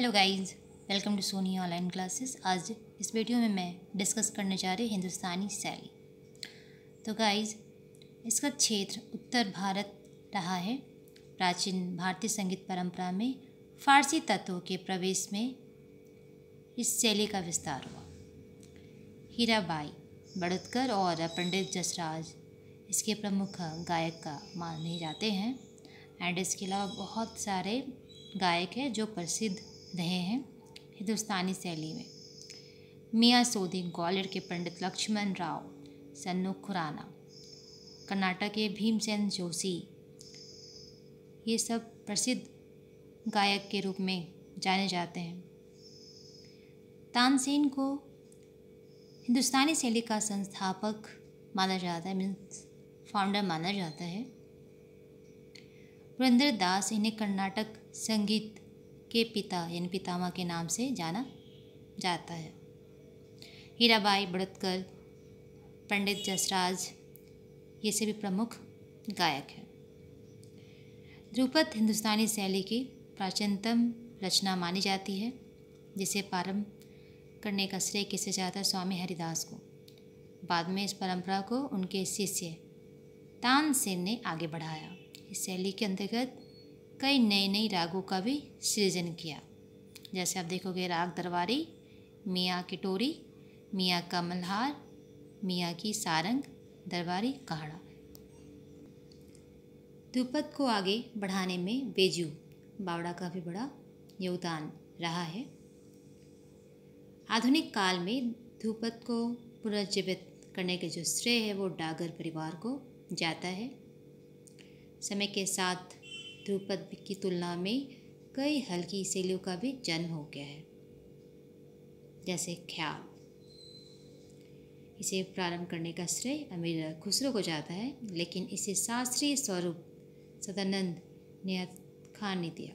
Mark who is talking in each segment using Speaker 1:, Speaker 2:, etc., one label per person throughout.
Speaker 1: Hello guys, welcome to Sony online classes. आज इस video में मैं डिस्कस करने जा रही हूँ हिंदुस्तानी शैली। तो गाइस, इसका क्षेत्र उत्तर भारत रहा है। प्राचीन भारतीय संगीत परंपरा में फारसी तत्वों के प्रवेश में इस शैली का विस्तार हुआ। हीराबाई बड़ौदकर और पंडित जसराज इसके प्रमुख गायक का माने जाते हैं। एंड इसके अलावा बहुत सारे गायक हैं जो प्रसिद्ध रहे हैं हिंदुस्तानी शैली में। मियाँ सोदी ग्वालियर के पंडित लक्ष्मण राव, सन्नु खुराना कर्नाटक के भीमसेन जोशी, ये सब प्रसिद्ध गायक के रूप में जाने जाते हैं। तानसेन को हिंदुस्तानी शैली का संस्थापक माना जाता है, मीन्स फाउंडर माना जाता है। पुरंदर दास इन्हें कर्नाटक संगीत के पिता यानी पितामह के नाम से जाना जाता है। हीराबाई बड़ौदकर, पंडित जसराज, ये सभी प्रमुख गायक हैं। ध्रुपद हिंदुस्तानी शैली की प्राचीनतम रचना मानी जाती है, जिसे प्रारंभ करने का श्रेय किसे जाता है स्वामी हरिदास को। बाद में इस परंपरा को उनके शिष्य तानसेन ने आगे बढ़ाया। इस शैली के अंतर्गत कई नए रागों का भी सृजन किया, जैसे आप देखोगे राग दरबारी, मियाँ की टोरी, मियाँ का मल्हार, मियाँ की सारंग, दरबारी काढ़ा। ध्रुपद को आगे बढ़ाने में बेजू बावड़ा का भी बड़ा योगदान रहा है। आधुनिक काल में ध्रुपद को पुनर्जीवित करने के जो श्रेय है वो डागर परिवार को जाता है। समय के साथ ध्रुपद की तुलना में कई हल्की शैलियों का भी जन्म हो गया है, जैसे ख्याल। इसे प्रारंभ करने का श्रेय अमीर खुसरो को जाता है, लेकिन इसे शास्त्रीय स्वरूप सदानंद नियत खान ने दिया।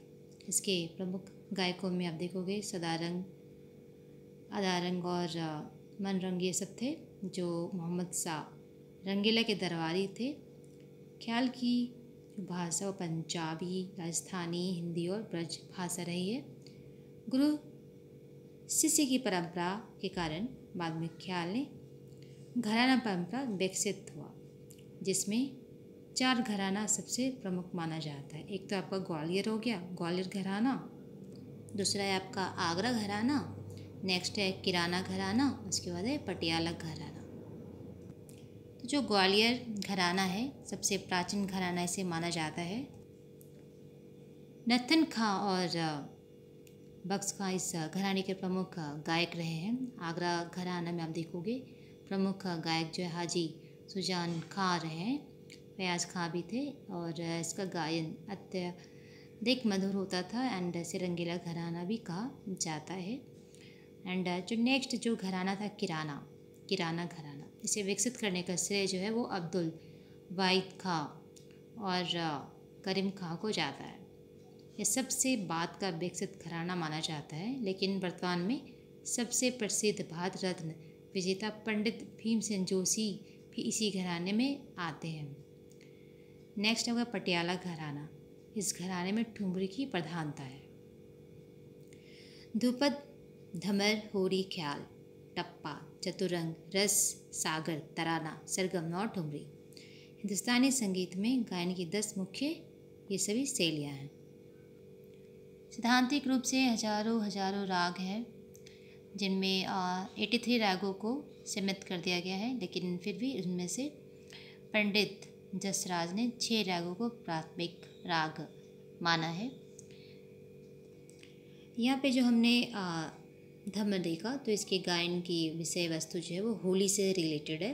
Speaker 1: इसके प्रमुख गायकों में आप देखोगे सदारंग, अदारंग और मनरंग, ये सब थे जो मोहम्मद शाह रंगीला के दरबारी थे। ख्याल की भाषा पंजाबी, राजस्थानी, हिंदी और ब्रज भाषा रही है। गुरु शिष्य की परंपरा के कारण बाद में ख्याल ने घराना परंपरा विकसित हुआ, जिसमें 4 घराना सबसे प्रमुख माना जाता है। एक तो आपका ग्वालियर हो गया, ग्वालियर घराना। दूसरा है आपका आगरा घराना। नेक्स्ट है किराना घराना। उसके बाद है पटियाला घराना। तो जो ग्वालियर घराना है सबसे प्राचीन घराना इसे माना जाता है। नत्थन खां और बख्श खां इस घराने के प्रमुख गायक रहे हैं। आगरा घराना में आप देखोगे प्रमुख गायक जो है हाजी सुजान खां रहे हैं। फयाज खां भी थे और इसका गायन अत्यधिक मधुर होता था एंड इसे रंगीला घराना भी कहा जाता है। एंड जो नेक्स्ट जो घराना था किराना घराना, इसे विकसित करने का श्रेय जो है वो अब्दुल वाहिद खां और करीम खां को जाता है। ये सबसे बाद का विकसित घराना माना जाता है, लेकिन वर्तमान में सबसे प्रसिद्ध भारत रत्न विजेता पंडित भीमसेन जोशी भी इसी घराने में आते हैं। नेक्स्ट होगा पटियाला घराना। इस घराने में ठुमरी की प्रधानता है। ध्रुपद, धमर, होरी, ख्याल, टप्पा, चतुरंग, रस, सागर, तराना, सरगम और ठुमरी हिंदुस्तानी संगीत में गायन की 10 मुख्य ये सभी शैलियाँ हैं। सैद्धांतिक रूप से हजारों राग हैं, जिनमें 83 रागों को सीमित कर दिया गया है, लेकिन फिर भी उनमें से पंडित जसराज ने 6 रागों को प्राथमिक राग माना है। यहाँ पे जो हमने धमर देखा तो इसके गायन की विषय वस्तु जो है वो होली से रिलेटेड है।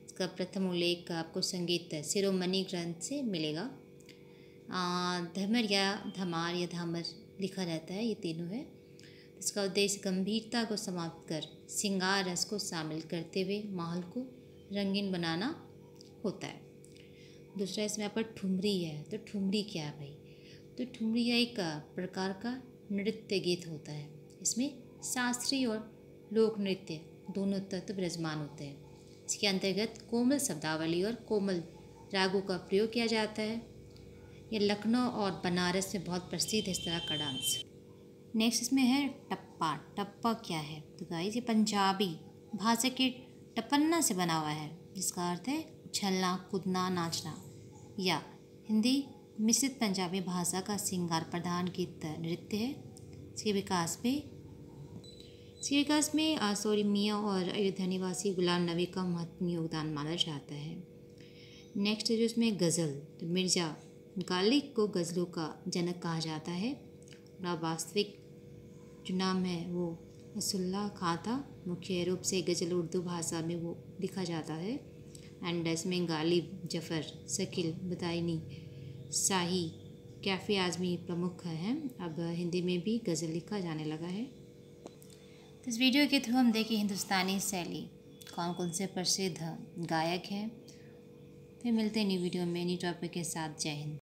Speaker 1: इसका प्रथम उल्लेख आपको संगीत शिरोमणि ग्रंथ से मिलेगा। धमर या धमार या धामर लिखा रहता है, ये तीनों है। इसका उद्देश्य गंभीरता को समाप्त कर श्रृंगार रस को शामिल करते हुए माहौल को रंगीन बनाना होता है। दूसरा इसमें आपका ठुमरी है। तो ठुमरी क्या है भाई? तो ठुमरी एक प्रकार का नृत्य गीत होता है। इसमें शास्त्रीय और लोक नृत्य दोनों तत्व विराजमान होते हैं। इसके अंतर्गत कोमल शब्दावली और कोमल रागों का प्रयोग किया जाता है। यह लखनऊ और बनारस में बहुत प्रसिद्ध है इस तरह का डांस। नेक्स्ट इसमें है टप्पा। टप्पा क्या है? तो गाइस ये पंजाबी भाषा के टपन्ना से बना हुआ है, जिसका अर्थ है उछलना, कूदना, नाचना। या हिंदी मिश्रित पंजाबी भाषा का श्रृंगार प्रधान गीत नृत्य है। इसके विकास में मियाँ और अयोध्या निवासी गुलाम नबी का महत्वपूर्ण योगदान माना जाता है। नेक्स्ट है जो इसमें गज़ल। तो मिर्ज़ा गालिब को गज़लों का जनक कहा जाता है। और वास्तविक जो नाम है वो असुल्ला खां था। मुख्य रूप से गज़ल उर्दू भाषा में वो लिखा जाता है। एंड इसमें गालिब, जफ़र, शकील, बदायूनी, शाही, कैफ़ी आज़मी प्रमुख हैं। अब हिंदी में भी गज़ल लिखा जाने लगा है। तो इस वीडियो के थ्रू हम देखें हिंदुस्तानी शैली कौन कौन से प्रसिद्ध गायक हैं। फिर मिलते हैं न्यू वीडियो में न्यू टॉपिक के साथ। जय हिंद।